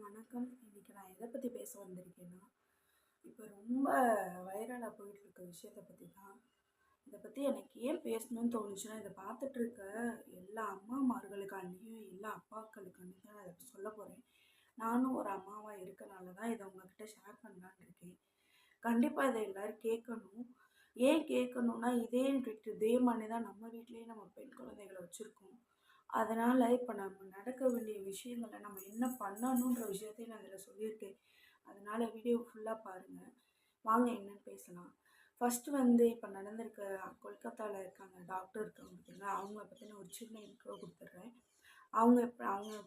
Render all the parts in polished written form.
வணக்கம். இன்னைக்கு நான் எதை பத்தி பேச வந்திருக்கேன்னா, இப்ப ரொம்ப வைரலா போயிட்டு இருக்க விஷயத்த பத்தி தான். இத பத்தி எனக்கு ஏன் பேசணும்னு தோணுச்சுன்னா, இத பார்த்துட்டு இருக்க எல்லா அம்மாமார்களுக்காண்டியும், எல்லா அப்பாக்களுக்காண்டியும் தான் நான் இத சொல்லப் போறேன். நானும் ஒரு அம்மாவா இருக்கனால தான் இத உங்ககிட்ட ஷேர் பண்ணலான்னு இருக்கேன். கண்டிப்பா இத எல்லாரும் கேட்கணும். ஏன் கேட்கணும்னா, இதே மாரி தான் நம்ம வீட்லயும் நம்ம பெண் குழந்தைகள வச்சிருக்கோம். அதனால இப்ப நம்ம நடக்க வேண்டிய விஷயங்கள நம்ம என்ன பண்ணணுன்ற விஷயத்தையும் நான் இதுல சொல்லியிருக்கேன். அதனால வீடியோ ஃபுல்லா பாருங்க. வாங்க என்னன்னு பேசலாம். ஃபர்ஸ்ட் இப்ப நடந்திருக்க கொல்கத்தால இருக்காங்க டாக்டர் இருக்காங்க பார்த்தீங்களா, அவங்கள பத்தின ஒரு சின்ன இன்ட்ரோ குடுத்துடுறேன். அவங்க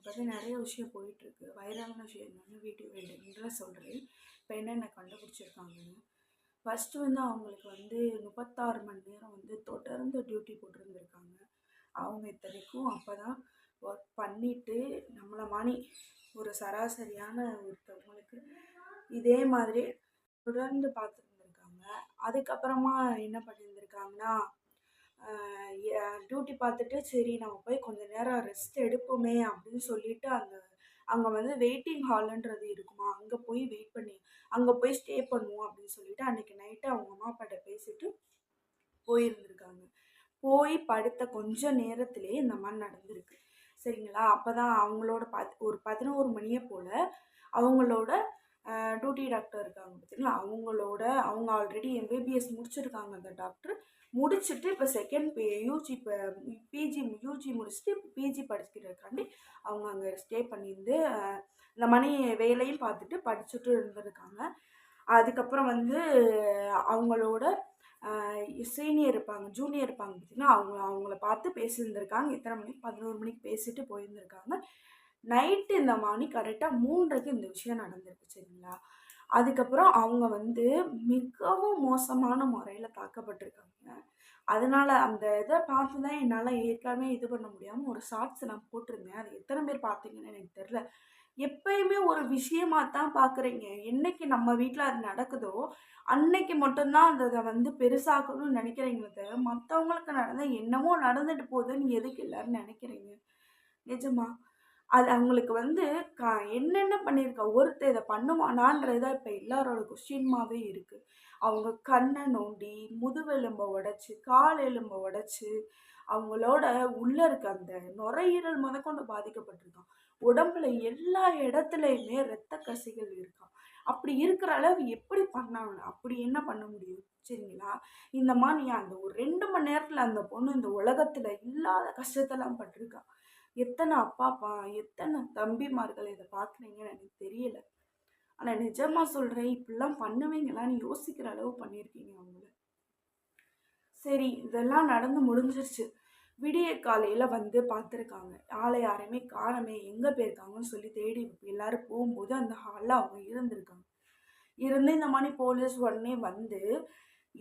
பத்தி நெறைய விஷயம் போயிட்டுருக்கு. வைரலான விஷயம் என்னன்னு வீடியோ எண்டுல சொல்றேன். இப்ப என்னென்ன கண்டுபிடிச்சிருக்காங்கன்னு. ஃபர்ஸ்ட் அவங்களுக்கு 36 மணி நேரம் தொடர்ந்து டியூட்டி போட்டிருந்திருக்காங்க. அவங்க இத்தனைக்கும் அப்பதான் ஒர்க் பண்ணிட்டு நம்மள மாரி ஒரு சராசரியான ஒருத்தவங்களுக்கு இதே மாதிரி தொடர்ந்து பார்த்துருந்துருக்காங்க. அதுக்கப்புறமா என்ன பண்ணியிருந்திருக்காங்கன்னா, டியூட்டி பார்த்துட்டு சரி நம்ம போய் கொஞ்ச நேரம் ரெஸ்ட் எடுப்போமே அப்படின்னு சொல்லிட்டு அங்கே வெயிட்டிங் ஹாலுன்றது இருக்குமா, அங்கே போய் வெயிட் பண்ணி அங்கே போய் ஸ்டே பண்ணுவோம் அப்படின்னு சொல்லிட்டு அன்னைக்கு நைட்டு அவங்க அம்மா அப்பாட்ட பேசிட்டு போயிருந்திருக்காங்க. போய் படுத்த கொஞ்ச நேரத்திலேயே இந்த மாதிரி நடந்திருக்கு. சரிங்களா? அப்பதான் அவங்களோட ஒரு 11 மணியை போல அவங்களோட டியூட்டி டாக்டர் இருக்காங்க பார்த்தீங்களா, அவங்க ஆல்ரெடி எம்பிபிஎஸ் முடிச்சிருக்காங்க அந்த டாக்டர். முடிச்சுட்டு இப்போ செகண்ட் யூஜி இப்போ பிஜி யூஜி முடிச்சுட்டு இப்போ பிஜி படிக்கிறதுக்காண்டி அவங்க அங்கே ஸ்டே பண்ணியிருந்து இந்த மணி வேலையும் பார்த்துட்டு படிச்சுட்டு இருந்திருக்காங்க. அதுக்கப்புறம் அவங்களோட சீனியர் இருப்பாங்க, ஜூனியர் இருப்பாங்க பார்த்தீங்கன்னா, அவங்கள பார்த்து பேசியிருந்திருக்காங்க. எத்தனை மணிக்கு? 11 மணிக்கு பேசிட்டு போயிருந்திருக்காங்க. நைட்டு இந்த மணி கரெக்டாக 3:30க்கு இந்த விஷயம் நடந்திருக்கு. சரிங்களா? அதுக்கப்புறம் அவங்க மிகவும் மோசமான முறையில் தாக்கப்பட்டிருக்காங்க. அதனால அந்த இதை பார்த்து தான் என்னால் ஏற்கனவே இது பண்ண முடியாமல் ஒரு ஷார்ட்ஸ் நான் போட்டிருந்தேன். அது எத்தனை பேர் பார்த்தீங்கன்னு எனக்கு தெரில. எப்பயுமே ஒரு விஷயமா தான் பார்க்குறீங்க. என்னைக்கு நம்ம வீட்டில் அது நடக்குதோ அன்னைக்கு மட்டும்தான் அந்த இதை பெருசாக்கணும்னு நினைக்கிறீங்களே தவிர, மற்றவங்களுக்கு நடந்தால் என்னமோ நடந்துட்டு போகுதுன்னு எதுக்கு எல்லாரும் நினைக்கிறீங்க? நிஜமா. அது அவங்களுக்கு என்னென்ன பண்ணியிருக்கா? ஒருத்தர் இதை பண்ணுவானான்றது தான் இப்போ எல்லாரோட கொஸ்டின்மாவே இருக்கு. அவங்க கண்ணை நோண்டி, முதுகெலும்பை உடைச்சு, கால் எலும்பை உடைச்சு, அவங்களோட உள்ள இருக்க அந்த நுரையீரல் முதற்கொண்டு பாதிக்கப்பட்டிருக்கான். உடம்புல எல்லா இடத்துலையுமே இரத்த கசிகள் இருக்காம். அப்படி இருக்கிற அளவு எப்படி பண்ணாங்க? அப்படி என்ன பண்ண முடியும்? சரிங்களா? இந்த மாதிரி அந்த ஒரு 2 மணி நேரத்துல அந்த பொண்ணு இந்த உலகத்துல இல்லாத கஷ்டத்தெல்லாம் பட்டிருக்கா. எத்தனை அப்பாப்பா, எத்தனை தம்பிமார்கள் இதை பார்க்குறீங்கன்னு எனக்கு தெரியல. ஆனா நிஜமா சொல்றேன், இப்படிலாம் பண்ணுவீங்களான்னு யோசிக்கிற அளவு பண்ணியிருக்கீங்க அவங்கள. சரி, இதெல்லாம் நடந்து முடிஞ்சிருச்சு. விடிய காலையில பார்த்துருக்காங்க. ஆளை யாரையுமே காணோமே, எங்க போயிருக்காங்கன்னு சொல்லி தேடி எல்லாரும் போகும்போது அந்த ஹால்ல அவங்க இருந்திருக்காங்க. இருந்து இந்த மாதிரி போலீஸ் உடனே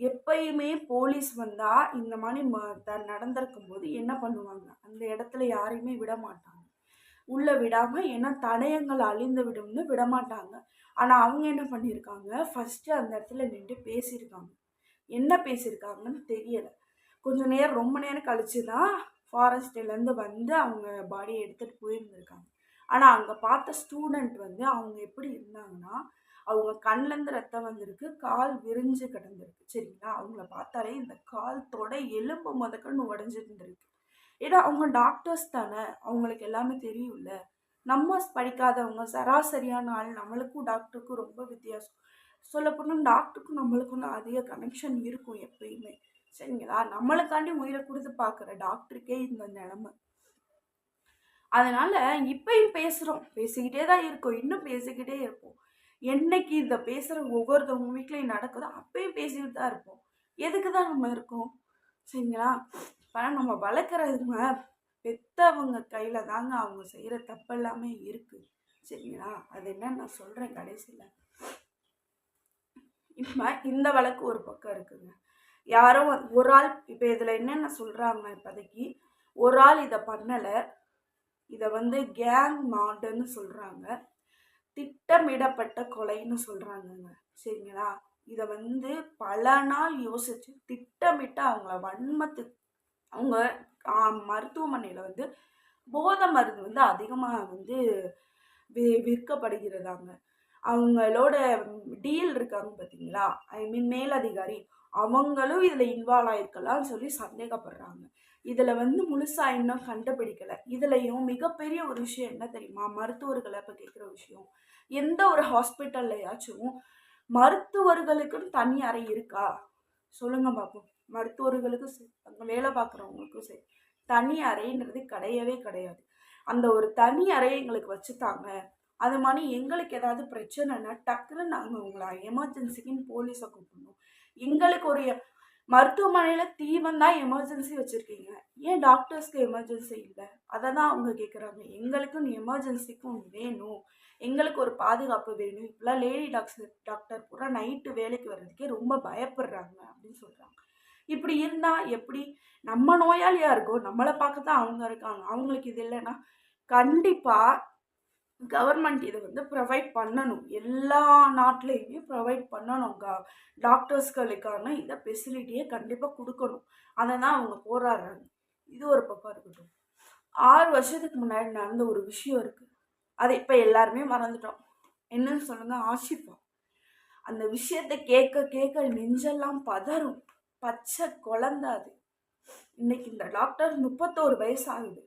எப்பயுமே போலீஸ் வந்தா இந்த மாதிரி நடந்திருக்கும் போது என்ன பண்ணுவாங்க? அந்த இடத்துல யாரையுமே விட மாட்டாங்க. உள்ள விடாம, ஏன்னா தடயங்கள் அழிந்து விடும்னு விட மாட்டாங்க. ஆனா அவங்க என்ன பண்ணியிருக்காங்க? ஃபர்ஸ்ட் அந்த இடத்துல நின்று பேசியிருக்காங்க. என்ன பேசியிருக்காங்கன்னு தெரியல. கொஞ்சம் நேரம், ரொம்ப நேரம் கழிச்சு தான் ஃபாரஸ்ட்லேருந்து அவங்க பாடியை எடுத்துகிட்டு போயிருந்திருக்காங்க. ஆனால் அங்கே பார்த்த ஸ்டூடெண்ட் அவங்க எப்படி இருந்தாங்கன்னா, அவங்க கண்லேருந்து ரத்தம் வந்திருக்கு, கால் விரிஞ்சு கிடந்திருக்கு. சரிங்களா? அவங்கள பார்த்தாலே இந்த கால் தொடை எலும்பு முதற்கொண்டு உடஞ்சிருந்துருக்கு. ஏன்னா அவங்க டாக்டர்ஸ் தானே, அவங்களுக்கு எல்லாமே தெரியும்ல. நம்ம படிக்காதவங்க, சராசரியான ஆள், நம்மளுக்கும் டாக்டருக்கும் ரொம்ப வித்தியாசம். சொல்லப்போனால் டாக்டருக்கும் நம்மளுக்கும் அதிக கனெக்ஷன் இருக்கும் எப்பயுமே. சரிங்களா? நம்மளுக்காண்டி உயிரை கொடுத்து பார்க்குற டாக்டருக்கே இந்த நிலைமை. அதனால இப்பயும் பேசுகிறோம், பேசிக்கிட்டே தான் இருக்கோம், இன்னும் பேசிக்கிட்டே இருப்போம். என்னைக்கு இந்த பேசுகிற ஒவ்வொருத்தவங்க வீட்லையும் நடக்குதோ அப்பயும் பேசிக்கிட்டு தான் இருப்போம். எதுக்கு தான் நம்ம இருக்கோம்? சரிங்களா? ஆனால் நம்ம வளர்க்குறதுங்க பெற்றவங்க கையில் தாங்க அவங்க செய்கிற தப்பெல்லாமே இருக்குது. சரிங்களா? அது என்னன்னு நான் சொல்கிறேன் கடைசியில். இப்போ இந்த வழக்கு ஒரு பக்கம் இருக்குங்க. யாரோ ஒரு ஆள், இப்போ இதில் என்னென்ன சொல்கிறாங்க, இப்போதைக்கு ஒரு ஆள் இதை பண்ணலை, இதை கேங் மார்டர்ன்னு சொல்கிறாங்க, திட்டமிடப்பட்ட கொலைன்னு சொல்கிறாங்கங்க. சரிங்களா? இதை பல நாள் யோசித்து திட்டமிட்டு அவங்கள வன்மத்துக்கு அவங்க மருத்துவமனையில் போதை மருந்து அதிகமாக விற்கப்படுகிறதாங்க. அவங்களோட டீல் இருக்காங்க பார்த்தீங்களா, ஐ மீன் மேலதிகாரி, அவங்களும் இதில் இன்வால்வ் ஆயிருக்கலாம்னு சொல்லி சந்தேகப்படுறாங்க. இதில் வந்து முழுசா இன்னும் கண்டுபிடிக்கலை. இதுலையும் மிகப்பெரிய ஒரு விஷயம் என்ன தெரியுமா, மருத்துவர்களை இப்போ கேட்குற விஷயம், எந்த ஒரு ஹாஸ்பிட்டல்லையாச்சும் மருத்துவர்களுக்குன்னு தனி அறை இருக்கா சொல்லுங்க பார்ப்போம். மருத்துவர்களுக்கும் சரி, அங்கே வேலை பார்க்குறவங்களுக்கும் சரி, தனி அறைன்றது கிடையவே கிடையாது. அந்த ஒரு தனி அறையை எங்களுக்கு வச்சுட்டாங்க, அது மாதிரி எங்களுக்கு ஏதாவது பிரச்சனைனா டக்குன்னு நாங்கள் உங்களை எமர்ஜென்சிக்குன்னு போலீஸை கூப்பிடணும். எங்களுக்கு ஒரு மருத்துவமனையில் தீ வந்தால் எமர்ஜென்சி வச்சுருக்கீங்க, ஏன் டாக்டர்ஸ்க்கு எமர்ஜென்சி இல்லை? அதை தான் அவங்க கேட்குறாங்க. எங்களுக்கும் எமர்ஜென்சிக்கும் வேணும், எங்களுக்கு ஒரு பாதுகாப்பு வேணும். இப்போலாம் லேடி டாக்டர் பூரா நைட்டு வேலைக்கு வர்றதுக்கே ரொம்ப பயப்படுறாங்க அப்படின்னு சொல்கிறாங்க. இப்படி இருந்தால் எப்படி? நம்ம நோயாளியாக இருக்கோம், நம்மளை பார்க்க தான் அவங்க இருக்காங்க, அவங்களுக்கு இது இல்லைன்னா கண்டிப்பாக கவர்மெண்ட் இதை வந்து ப்ரொவைட் பண்ணணும். எல்லா நாட்டிலையுமே ப்ரொவைட் பண்ணணும். டாக்டர்ஸ்களுக்கான இதை ஃபெசிலிட்டியை கண்டிப்பாக கொடுக்கணும். அதை தான் அவங்க போராடுறாங்க. இது ஒரு பக்கம் இருக்கட்டும். 6 வருஷத்துக்கு முன்னாடி நடந்த ஒரு விஷயம் இருக்குது, அதை இப்போ எல்லாருமே மறந்துட்டோம். என்னன்னு சொல்லுங்க, ஆஷிஃபா. அந்த விஷயத்தை கேட்க கேட்க நெஞ்செல்லாம் பதறும். பச்சை குழந்தை அது. இன்னைக்கு இந்த டாக்டர் 31 வயசு ஆகுது.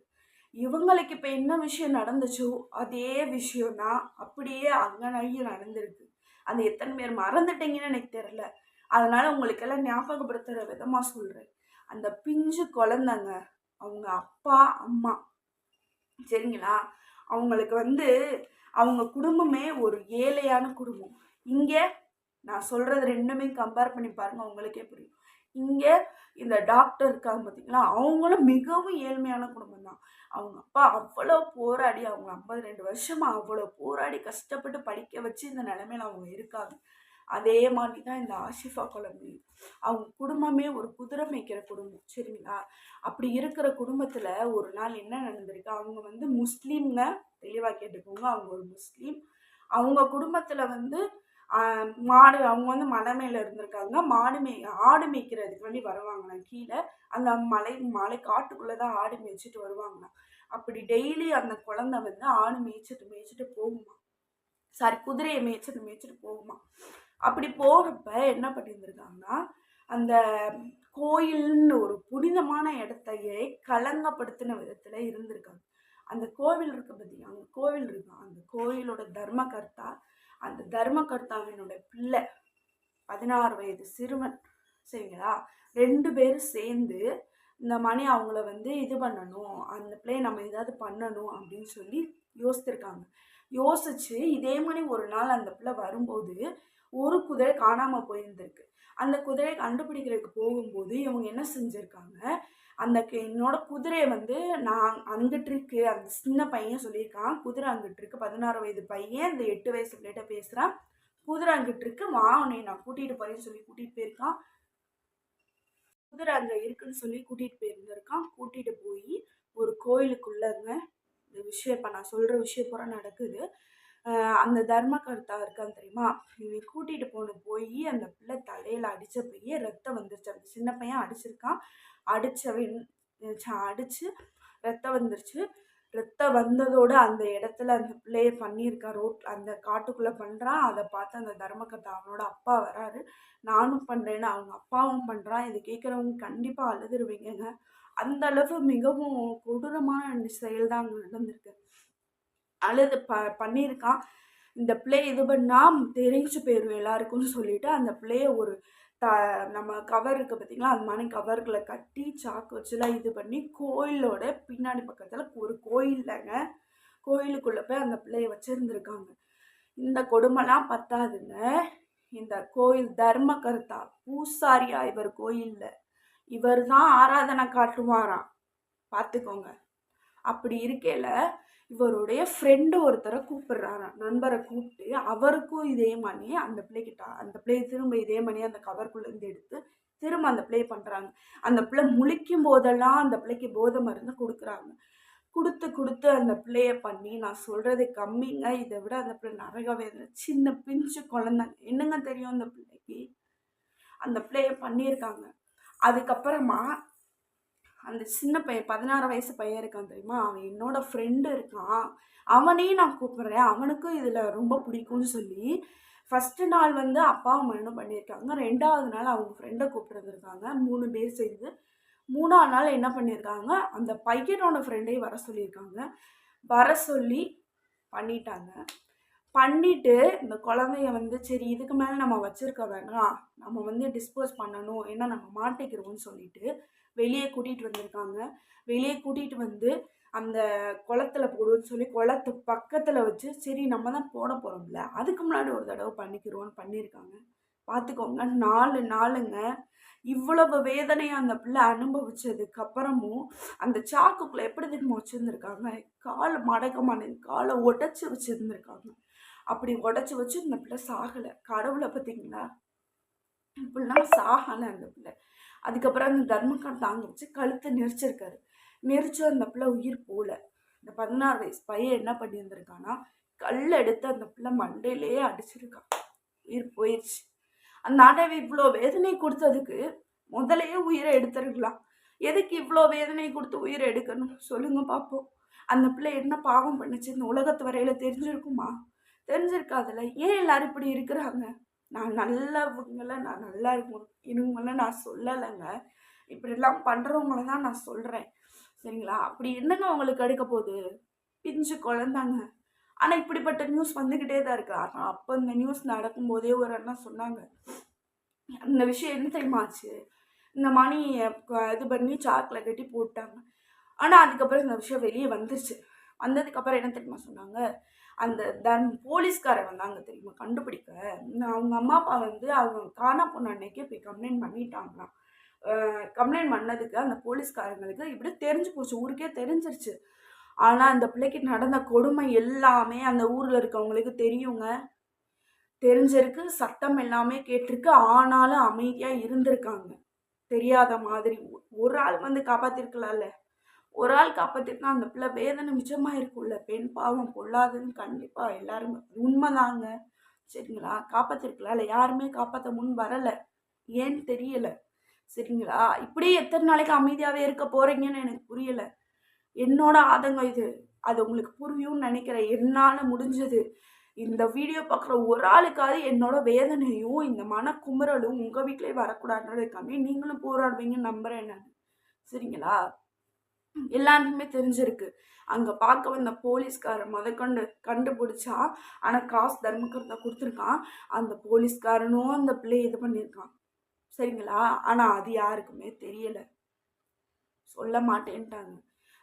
இவங்களுக்கு இப்போ என்ன விஷயம் நடந்துச்சோ அதே விஷயம் தான் அப்படியே அங்கனையும் நடந்திருக்கு. அந்த எத்தனை பேர் மறந்துட்டீங்கன்னு எனக்கு தெரியல, அதனால உங்களுக்கெல்லாம் ஞாபகப்படுத்துகிற விதமாக சொல்கிறேன். அந்த பிஞ்சு குழந்தைங்க, அவங்க அப்பா அம்மா சரிங்களா, அவங்களுக்கு வந்து அவங்க குடும்பமே ஒரு ஏழையான குடும்பம். இங்கே நான் சொல்கிறது ரெண்டுமே கம்பேர் பண்ணி பாருங்கள், உங்களுக்கே புரியும். இங்கே இந்த டாக்டர் இருக்காங்க பார்த்தீங்களா, அவங்களும் மிகவும் ஏழ்மையான குடும்பம் தான். அவங்க அப்பா அவ்வளோ போராடி, அவங்க 52 வருஷமாக அவ்வளோ போராடி கஷ்டப்பட்டு படிக்க வச்சு இந்த நிலைமையில அவங்க இருக்காங்க. அதே மாதிரி தான் இந்த ஆஷிஃபா குழந்தையும். அவங்க குடும்பமே ஒரு குதிரை மேய்க்கிற குடும்பம் சரிங்களா. அப்படி இருக்கிற குடும்பத்தில் ஒரு நாள் என்ன நடந்திருக்கு, அவங்க வந்து முஸ்லீம்ங்க, தெளிவாக கேட்டுக்கோங்க, அவங்க ஒரு முஸ்லீம். அவங்க குடும்பத்தில் வந்து மாடு, அவங்க வந்து மலை மேலே இருந்திருக்காங்க, ஆடு மேய்க்கிறதுக்கு வேண்டி வருவாங்களாம் கீழே. அந்த மலை காட்டுக்குள்ளே தான் ஆடு மேய்ச்சிட்டு வருவாங்களாம். அப்படி டெய்லி அந்த குழந்தை வந்து ஆடு மேய்ச்சிட்டு போகுமா, சாரி குதிரையை மேய்ச்சிட்டு போகுமா. அப்படி போகிறப்ப என்ன பண்ணியிருந்திருக்காங்கன்னா, அந்த கோயில்னு ஒரு புனிதமான இடத்தையே களங்கப்படுத்தின விதத்தில் இருந்திருக்காங்க. அந்த கோவில் இருக்கு பார்த்தீங்கன்னா, அந்த கோவில் இருக்கு, அந்த கோயிலோட தர்மகர்த்தா, அந்த தர்மகர்த்தாவினோட பிள்ளை 16 வயது சிறுவன் சரிங்களா, 2 பேரும் சேர்ந்து இந்த மணி அவங்கள வந்து இது பண்ணணும், அந்த பிள்ளையை நம்ம ஏதாவது பண்ணணும் அப்படின்னு சொல்லி யோசித்திருக்காங்க. யோசிச்சு இதே மாதிரி ஒரு நாள் அந்த பிள்ளை வரும்போது ஒரு குதிரை காணாமல் போயிருந்திருக்கு. அந்த குதிரையை கண்டுபிடிக்கிறதுக்கு போகும்போது இவங்க என்ன செஞ்சுருக்காங்க, அந்த என்னோட குதிரையை வந்து நான் அங்கிட்டு இருக்கு, அந்த சின்ன பையன் சொல்லியிருக்கான், குதிரை அங்கிட்டு இருக்கு, 16 வயது பையன் இந்த 8 வயசு பிள்ளைகிட்ட பேசுகிறான், குதிரை அங்கிட்டு இருக்கு, வா உன்னை நான் கூட்டிகிட்டு போகிறேன்னு சொல்லி கூட்டிகிட்டு போயிருக்கான். குதிரை அங்கே இருக்குன்னு சொல்லி கூட்டிகிட்டு போயிருந்திருக்கான். கூட்டிகிட்டு போய் ஒரு கோயிலுக்குள்ளங்க இந்த விஷயம், இப்போ நான் சொல்கிற விஷயம் பூரா நடக்குது. அந்த தர்மகர்த்தா இருக்கான்னு தெரியுமா, இவன் கூட்டிகிட்டு போய் அந்த பிள்ளை தலையில் அடித்த போய் ரத்தம் வந்துருச்சு. அந்த சின்ன பையன் அடிச்சிருக்கான், அடித்து ரத்தம் வந்துருச்சு. ரத்தம் வந்ததோடு அந்த இடத்துல அந்த பிள்ளையை பண்ணியிருக்கா, அந்த காட்டுக்குள்ளே பண்ணுறான். அதை பார்த்து அந்த தர்மகர்த்தா அவனோட அப்பா வராரு, நானும் பண்ணுறேன்னு அவங்க அப்பாவும் பண்ணுறான். இதை கேட்குறவங்க கண்டிப்பாக அழுதுருவீங்க. அந்த அளவு மிகவும் கொடூரமான செயல் தான் அங்கே நடந்திருக்கு. அழுது பண்ணியிருக்கான். இந்த பிள்ளையை இது பண்ணால் தெரிஞ்சு போயிடும் எல்லாருக்கும்னு சொல்லிட்டு அந்த பிள்ளையை ஒரு நம்ம கவர் இருக்குது பார்த்தீங்களா, அது மாதிரி கவர்களை கட்டி சாக்கு வச்சுலாம் இது பண்ணி கோயிலோட பின்னாடி பக்கத்தில் ஒரு கோயில்லங்க, கோயிலுக்குள்ளே போய் அந்த பிள்ளையை வச்சுருந்துருக்காங்க. இந்த கொடுமைலாம் பத்தாதுங்க, இந்த கோயில் தர்மகர்த்தா பூசாரியா இவர் கோயிலில், இவர் தான் ஆராதனை காட்டுவாராம் பார்த்துக்கோங்க. அப்படி இருக்கையில் இவருடைய ஃப்ரெண்டு ஒருத்தரை கூப்பிடுறாராம், நண்பரை கூப்பிட்டு அவருக்கும் இதே மாதிரி அந்த பிள்ளையை திரும்ப இதே மாதிரி அந்த கவருக்குள்ளேருந்து எடுத்து திரும்ப அந்த பிள்ளை பண்ணுறாங்க. அந்த பிள்ளை முழிக்கும் போதெல்லாம் அந்த பிள்ளைக்கு போதை மருந்து கொடுக்குறாங்க. கொடுத்து அந்த பிள்ளையை பண்ணி, நான் சொல்கிறது கம்மிங்க, இதை விட அந்த பிள்ளை நரக வேதனை, சின்ன பிஞ்சு குழந்தைங்க, என்னங்க தெரியும் அந்த பிள்ளைக்கு, அந்த பிள்ளையை பண்ணியிருக்காங்க. அதுக்கப்புறமா அந்த சின்ன பையன் 16 வயசு பையன் இருக்கான் தெரியுமா? அவன் என்னோட ஃப்ரெண்டு இருக்கான். அவனையும் நான் கூப்பிடுறேன். அவனுக்கும் இதில ரொம்ப பிடிக்கும்னு சொல்லி, ஃபர்ஸ்ட்டு நாள் வந்து அப்பாவும் மகனும் பண்ணியிருக்காங்க. 2வது நாள் அவங்க ஃப்ரெண்ட கூப்பிட்டு வந்திருக்காங்க. 3 பேர் சேர்ந்து. 3வது நாள் என்ன பண்ணியிருக்காங்க, அந்த பையனோட ஃப்ரெண்டையும் வர சொல்லியிருக்காங்க. வர சொல்லி பண்ணிட்டாங்க. பண்ணிட்டு இந்த குழந்தைய வந்து சரி இதுக்கு மேலே நம்ம வச்சிருக்க வேணாம். நம்ம வந்து டிஸ்போஸ் பண்ணணும். ஏன்னா நம்ம மாட்டிக்கிருவோம்னு சொல்லிட்டு வெளியே கூட்டிகிட்டு வந்திருக்காங்க. வெளியே கூட்டிகிட்டு வந்து அந்த குளத்துல போடுவோன்னு சொல்லி குளத்து பக்கத்தில் வச்சு சரி நம்ம தான் போட போகிறோம்ல அதுக்கு முன்னாடி ஒரு தடவை பண்ணிக்கிறோன்னு பண்ணியிருக்காங்க. பார்த்துக்கோங்க 4 நாளுங்க இவ்வளவு வேதனையை அந்த பிள்ளை அனுபவிச்சதுக்கு அப்புறமும் அந்த சாக்குக்குள்ள எப்படி தெரியுமா வச்சுருந்துருக்காங்க, கால் மடக்கமான காலை உடைச்சி வச்சுருந்துருக்காங்க. அப்படி உடைச்சி வச்சு இந்த பிள்ளை சாகலை. கடவுளை பார்த்தீங்களா, இப்படிலாம் சாகலை அந்த பிள்ளை. அதுக்கப்புறம் அந்த தர்மக்கான் தாங்க வச்சு கழுத்தை நெரிச்சிருக்காரு. நெரிச்சு அந்த பிள்ளை உயிர் போல. இந்த 16 வயசு பையன் என்ன பண்ணியிருந்திருக்கான்னா கல் எடுத்து அந்த பிள்ளை மண்டையிலேயே அடிச்சிருக்கான். உயிர் போயிடுச்சு. அந்த ஆண்டவன் இவ்வளோ வேதனை கொடுத்ததுக்கு முதலையே உயிரை எடுத்துருக்கலாம். எதுக்கு இவ்வளோ வேதனை கொடுத்து உயிரை எடுக்கணும் சொல்லுங்க பார்ப்போம். அந்த பிள்ளை என்ன பாவம் பண்ணுச்சு இந்த உலகத்து வரையில தெரிஞ்சிருக்குமா? தெரிஞ்சிருக்காதுல்ல. ஏன் எல்லாரும் இப்படி இருக்கிறாங்க? நான் நல்லவங்கள நான் நல்லா இருக்கணும் இவங்கள நான் சொல்லலைங்க. இப்படிலாம் பண்ணுறவங்கள தான் நான் சொல்கிறேன் சரிங்களா? அப்படி என்னங்க அவங்களுக்கு எடுக்க போகுது? பிஞ்சு குழந்தாங்க. ஆனால் இப்படிப்பட்ட நியூஸ் வந்துக்கிட்டே தான் இருக்கு. ஆனால் அப்போ இந்த நியூஸ் நடக்கும்போதே ஒரு அண்ணா சொன்னாங்க, அந்த விஷயம் என்ன தெரியுமா ஆச்சு, இந்த மணி இது பண்ணி சாக்கில் கட்டி போட்டாங்க. ஆனால் அதுக்கப்புறம் இந்த விஷயம் வெளியே வந்துருச்சு. வந்ததுக்கப்புறம் என்ன தெரியுமா சொன்னாங்க, அந்த போலீஸ்காரர் வந்தாங்க தெரியுமா கண்டுபிடிக்க. அவங்க அம்மா அப்பா வந்து அவங்க காணா போன அன்னைக்கே போய் கம்ப்ளைண்ட் பண்ணிட்டாங்களாம். கம்ப்ளைண்ட் பண்ணதுக்கு அந்த போலீஸ்காரங்களுக்கு இப்படி தெரிஞ்சு போச்சு, ஊருக்கே தெரிஞ்சிருச்சு. ஆனால் அந்த பிள்ளைக்கு நடந்த கொடுமை எல்லாமே அந்த ஊரில் இருக்கவங்களுக்கு தெரியுங்க. தெரிஞ்சிருக்கு, சட்டம் எல்லாமே கேட்டிருக்கு. ஆனாலும் அமைதியாக இருந்திருக்காங்க. தெரியாத மாதிரி ஒரு ஆள் வந்து காப்பாற்றிருக்கலாம்ல. ஒரு ஆள் காப்பாற்றிருக்கா அந்த பிள்ளை வேதனை மிச்சமாக இருக்கும்ல. பெண் பாவம் பொல்லாதுன்னு கண்டிப்பாக எல்லாருமே உண்மைதாங்க சரிங்களா. காப்பாற்றிருக்கலாம் இல்லை, யாருமே காப்பாற்ற முன் வரலை. ஏன்னு தெரியல சரிங்களா. இப்படியே எத்தனை நாளைக்கு அமைதியாகவே இருக்க போகிறீங்கன்னு எனக்கு புரியலை. என்னோட ஆதங்கம் இது. அது உங்களுக்கு புரியும்னு நினைக்கிறேன். என்னால் முடிஞ்சது இந்த வீடியோ பார்க்குற ஒரு ஆளுக்காவது என்னோட வேதனையும் இந்த மனக்குமுறலும் உங்கள் வீட்டிலே வரக்கூடாதுன்றதுக்காண்டி நீங்களும் போராடுவீங்கன்னு நம்புகிறேன் நான் சரிங்களா. எல்லாருக்குமே தெரிஞ்சிருக்கு. அங்கே பார்க்க வந்த போலீஸ்காரன் முதற்கொண்டு கண்டுபிடிச்சா. ஆனால் காசு தர்மகர்த்தா கொடுத்துருக்கான். அந்த போலீஸ்காரனும் அந்த பிள்ளையை இது பண்ணியிருக்கான் சரிங்களா. ஆனால் அது யாருக்குமே தெரியலை, சொல்ல மாட்டேன்ட்டாங்க.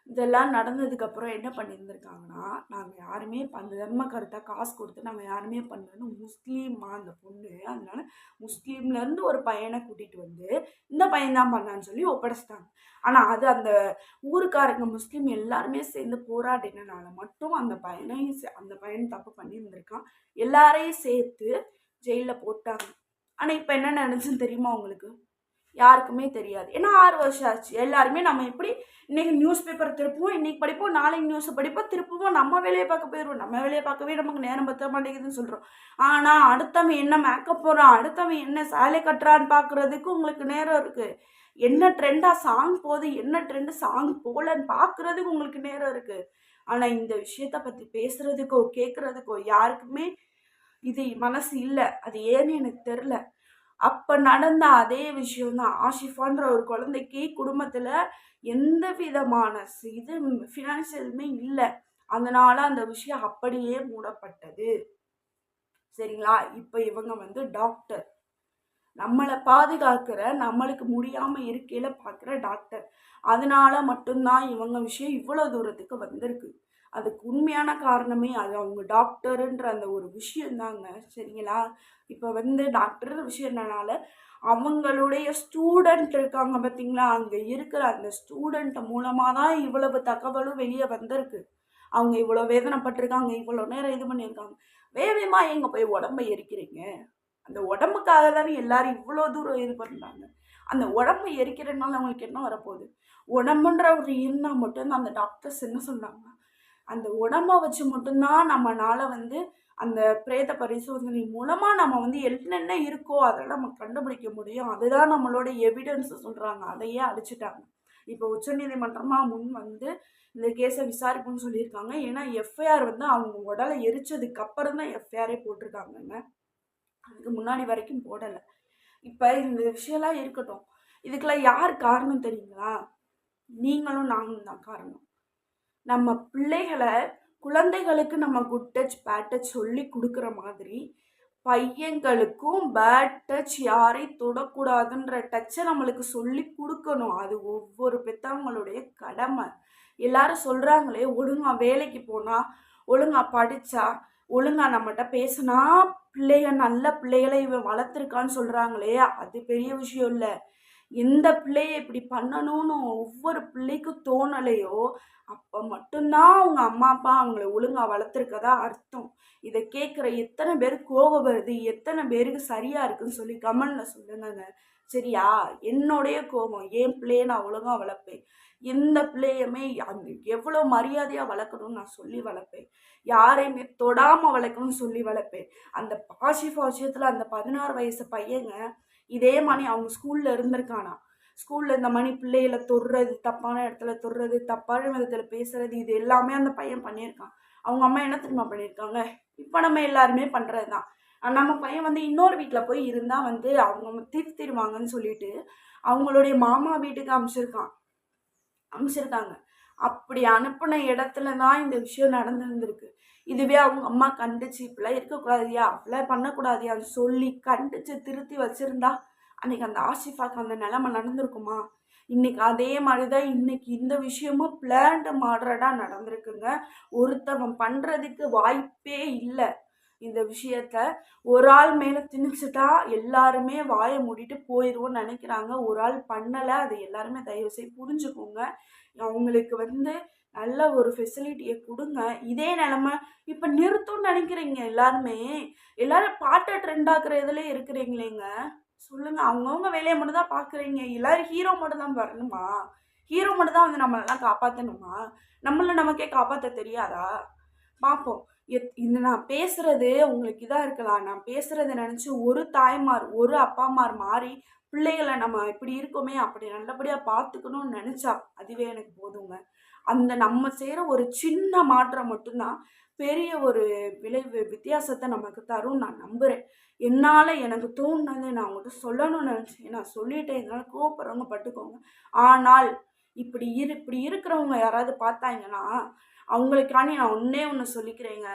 இதெல்லாம் நடந்ததுக்கப்புறம் என்ன பண்ணியிருந்திருக்காங்கன்னா, நாங்கள் யாருமே அந்த தர்மகர்த்தா காசு கொடுத்து நாங்கள் யாருமே பண்ணலன்னு முஸ்லீமா அந்த பொண்ணு. அதனால முஸ்லீம்லேருந்து ஒரு பையனை கூட்டிகிட்டு வந்து இந்த பையன் தான் பண்ணான்னு சொல்லி ஒப்படைச்சிட்டாங்க. ஆனால் அது அந்த ஊருக்காரங்க முஸ்லீம் எல்லாருமே சேர்ந்து போராடினனால மட்டும் அந்த பையன் தப்பு பண்ணியிருந்திருக்கான். எல்லாரையும் சேர்த்து ஜெயிலில் போட்டாங்க. ஆனால் இப்போ என்ன நினச்சுன்னு தெரியுமா உங்களுக்கு? யாருக்குமே தெரியாது. ஏன்னா 6 வருஷம் ஆச்சு. எல்லாருமே நம்ம எப்படி இன்னைக்கு நியூஸ் பேப்பர் திருப்புவோம், இன்னைக்கு படிப்போம், நாளைக்கு நியூஸை படிப்போம், திருப்புவோம், நம்ம வேலையை பார்க்க போயிடுவோம். நம்ம வேலையை பார்க்கவே நமக்கு நேரம் பத்த மாட்டேங்குதுன்னு சொல்கிறோம். ஆனால் அடுத்தவன் என்ன மேக்கப் போடுறான், அடுத்தவன் என்ன சேலை கட்டுறான்னு பார்க்குறதுக்கு உங்களுக்கு நேரம் இருக்குது. என்ன ட்ரெண்டாக சாங் போகுது, என்ன ட்ரெண்டு சாங் போகலன்னு பார்க்குறதுக்கு உங்களுக்கு நேரம் இருக்குது. ஆனால் இந்த விஷயத்தை பற்றி பேசுகிறதுக்கோ கேட்குறதுக்கோ யாருக்குமே இது மனசு இல்லை. அது ஏன்னு எனக்கு தெரில. அப்போ நடந்த அதே விஷயம்தான். ஆஷிஃபான்ற ஒரு குழந்தைக்கு குடும்பத்தில் எந்த விதமான இது ஃபினான்ஷியலுமே இல்லை. அதனால அந்த விஷயம் அப்படியே மூடப்பட்டது சரிங்களா. இப்போ இவங்க வந்து டாக்டர், நம்மளை பாதுகாக்கிற, நம்மளுக்கு முடியாமல் இருக்கையில் பார்க்குற டாக்டர். அதனால மட்டும்தான் இவங்க விஷயம் இவ்வளோ தூரத்துக்கு வந்திருக்கு. அதுக்கு உண்மையான காரணமே அது அவங்க டாக்டருன்ற அந்த ஒரு விஷயந்தாங்க சரிங்களா. இப்போ வந்து டாக்டர் விஷயம் என்னனால அவங்களுடைய ஸ்டூடெண்ட் இருக்காங்க பார்த்தீங்களா, அங்கே இருக்கிற அந்த ஸ்டூடெண்ட் மூலமாக தான் இவ்வளவு தகவலும் வெளியே வந்திருக்கு. அவங்க இவ்வளோ வேதனைப்பட்டிருக்காங்க, இவ்வளோ நேரம் இது பண்ணியிருக்காங்க. வேகமாக எங்கே போய் உடம்பை எரிக்கிறீங்க? அந்த உடம்புக்காக தானே எல்லாரும் இவ்வளோ தூரம் இது பண்ணுறாங்க. அந்த உடம்பை எரிக்கிறதுனால அவங்களுக்கு என்ன வரப்போகுது? உடம்புன்ற ஒரு இருந்தால் மட்டும்தான் அந்த டாக்டர்ஸ் என்ன சொன்னாங்க, அந்த உடம்பை வச்சு மட்டும்தான் நம்மளால் வந்து அந்த பிரேத பரிசோதனை மூலமாக நம்ம வந்து என்னென்ன இருக்கோ அதெல்லாம் நம்ம கண்டுபிடிக்க முடியும். அதுதான் நம்மளோட எவிடன்ஸ் சொல்கிறாங்க. அதையே அடிச்சுட்டாங்க. இப்போ உச்சநீதிமன்றமா முன் வந்து இந்த கேஸை விசாரிப்போம்னு சொல்லியிருக்காங்க. ஏன்னா எஃப்ஐஆர் வந்து அவங்க உடலை எரிச்சதுக்கு அப்புறம் தான் எஃப்ஐஆரே போட்டிருக்காங்கங்க. அதுக்கு முன்னாடி வரைக்கும் போடலை. இப்போ இந்த விஷயம்லாம் இருக்கட்டும். இதுக்கெல்லாம் யார் காரணம் தெரியுங்களா? நீங்களும் நானும் தான் காரணம். நம்ம பிள்ளைகளை குழந்தைகளுக்கு நம்ம குட் டச் பேட் டச் சொல்லி கொடுக்குற மாதிரி பையன்களுக்கும் பேட் டச் யாரையும் தொடக்கூடாதுன்ற டச்சை நம்மளுக்கு சொல்லி கொடுக்கணும். அது ஒவ்வொரு பெற்றவங்களுடைய கடமை. எல்லாரும் சொல்கிறாங்களே, ஒழுங்கா வேலைக்கு போனால், ஒழுங்கா படித்தா, ஒழுங்கா நம்மகிட்ட பேசினா பிள்ளைக நல்ல பிள்ளைகளை இவன் வளர்த்துருக்கான்னு சொல்கிறாங்களே, அது பெரிய விஷயம் இல்லை. எந்த பிள்ளையை இப்படி பண்ணணும்னு ஒவ்வொரு பிள்ளைக்கும் தோணலையோ அப்போ மட்டும்தான் அவங்க அம்மா அப்பா அவங்கள ஒழுங்கா வளர்த்துருக்கதா அர்த்தம். இதை கேட்குற எத்தனை பேருக்கு கோபம் வருது, எத்தனை பேருக்கு சரியா இருக்குன்னு சொல்லி கமெண்ட்ல சொல்லுங்க. சரியா? என்னுடைய கோபம், என் பிள்ளைய நான் ஒழுங்கா வளர்ப்பேன். எந்த பிள்ளையுமே அந்த எவ்வளோ மரியாதையா வளர்க்கணும்னு நான் சொல்லி வளர்ப்பேன். யாரையுமே தொடாம வளர்க்கணும்னு சொல்லி வளர்ப்பேன். அந்த பாசிஃபா விஷயத்துல அந்த 16 வயசு பையங்க இதே மாதிரி அவங்க ஸ்கூல்ல இருந்திருக்கானா. ஸ்கூல்ல இந்த மாதிரி பிள்ளைகளை தொடுறது, தப்பான இடத்துல தொடுறது, தப்பான விதத்துல பேசுறது, இது எல்லாமே அந்த பையன் பண்ணியிருக்கான். அவங்க அம்மா என்ன தெரியுமா பண்ணியிருக்காங்க? இப்போ நம்ம எல்லாருமே பண்றதுதான். நம்ம பையன் வந்து இன்னொரு வீட்டில் போய் இருந்தா வந்து அவங்க திருத்திடுவாங்கன்னு சொல்லிட்டு அவங்களுடைய மாமா வீட்டுக்கு அனுப்பிச்சிருக்காங்க. அப்படி அனுப்பின இடத்துல தான் இந்த விஷயம் நடந்திருந்திருக்கு. இதுவே அவங்க அம்மா கண்டிச்சு, இப்படிலாம் இருக்கக்கூடாதியா, அப்படிலாம் பண்ணக்கூடாதியான்னு சொல்லி கண்டிச்சு திருத்தி வச்சிருந்தா அன்னைக்கு அந்த ஆசிஃபாக்கு அந்த நிலைமை நடந்திருக்குமா? இன்னைக்கு அதே மாதிரிதான் இன்னைக்கு இந்த விஷயமும் பிளான்டு மாடரடா நடந்திருக்குங்க. ஒருத்தவன் பண்றதுக்கு வாய்ப்பே இல்லை. இந்த விஷயத்த ஒரு ஆள் மேல திணிச்சுட்டா எல்லாருமே வாயை மூடிட்டு போயிடுவோம்னு நினைக்கிறாங்க. ஒரு ஆள் பண்ணலை, அதை எல்லாருமே தயவு செய்து புரிஞ்சுக்கோங்க. அவங்களுக்கு வந்து நல்ல ஒரு ஃபெசிலிட்டியை கொடுங்க. இதே நிலமை இப்போ நிறுத்தும்னு நினைக்கிறீங்க எல்லாருமே. எல்லாரும் பாட்டை ட்ரெண்ட் ஆக்குற இதுல இருக்கிறீங்களேங்க. சொல்லுங்க, அவங்கவுங்க வேலையை மட்டும் தான் பார்க்குறீங்க. எல்லாரும் ஹீரோ மட்டும் தான் வரணுமா? ஹீரோ மட்டும் தான் வந்து நம்மளெல்லாம் காப்பாற்றணுமா? நம்மள நமக்கே காப்பாற்ற தெரியாதா? பார்ப்போம். இந்த நான் பேசுறது உங்களுக்கு இதாக இருக்கலாம். நான் பேசுறதை நினச்சி ஒரு தாய்மார், ஒரு அப்பாமார் மாறி பிள்ளைகளை நம்ம இப்படி இருக்கோமே அப்படி நல்லபடியாக பார்த்துக்கணும்னு நினச்சா அதுவே எனக்கு போதுங்க. அந்த நம்ம செய்கிற ஒரு சின்ன மாற்றம் மட்டும்தான் பெரிய ஒரு வித்தியாசத்தை நமக்கு தரும் நான் நம்புகிறேன். என்னால் எனக்கு தோணுனதை நான் உங்கள்கிட்ட சொல்லணும்னு நினச்சேன். நான் சொல்லிட்டேன். இதனால் கோவப்படுறவங்க பட்டுக்கோங்க. ஆனால் இப்படி இருக்கிறவங்க யாராவது பார்த்தாங்கன்னா அவங்களுக்காண்டி நான் ஒன்று சொல்லிக்கிறேங்க.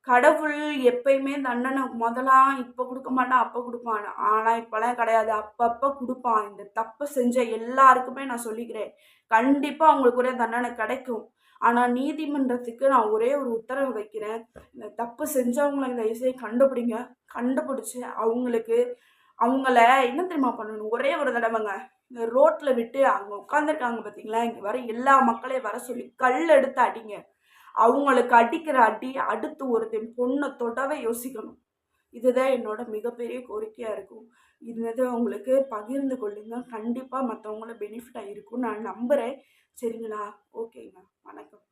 கடவுள் எப்பயுமே தண்டனை முதலாம் இப்போ கொடுக்க மாட்டான், அப்போ கொடுப்பான். ஆனால் இப்போலாம் கிடையாது, அப்பப்போ கொடுப்பான். இந்த தப்பை செஞ்ச எல்லாருக்குமே நான் சொல்லிக்கிறேன், கண்டிப்பாக அவங்களுக்கு ஒரே தண்டனை கிடைக்கும். ஆனால் நீதிமன்றத்துக்கு நான் ஒரே ஒரு உத்தரவு வைக்கிறேன். இந்த தப்பு செஞ்சவங்களை தயவுசெய்து கண்டுபிடிங்க. கண்டுபிடிச்சி அவங்கள என்ன தெரியுமா பண்ணணும்? ஒரே ஒரு தடவைங்க இந்த ரோட்டில் விட்டு அவங்க உட்காந்துருக்காங்க பார்த்தீங்களா, இங்கே வர எல்லா மக்களையும் வர சொல்லி கல் எடுத்து அடிங்க. அவங்களுக்கு அடிக்கிற அடி அடுத்து ஒருத்தன் பொண்ணை தொடவே யோசிக்கணும். இதுதான் என்னோட மிகப்பெரிய கோரிக்கையாக இருக்கும். இது உங்களுக்கு பகிர்ந்து கொள்ளுங்க. கண்டிப்பாக மற்றவங்கள பெனிஃபிட்டாக இருக்கும்னு நான் நம்புகிறேன். சரிங்களா? ஓகேங்க. வணக்கம்.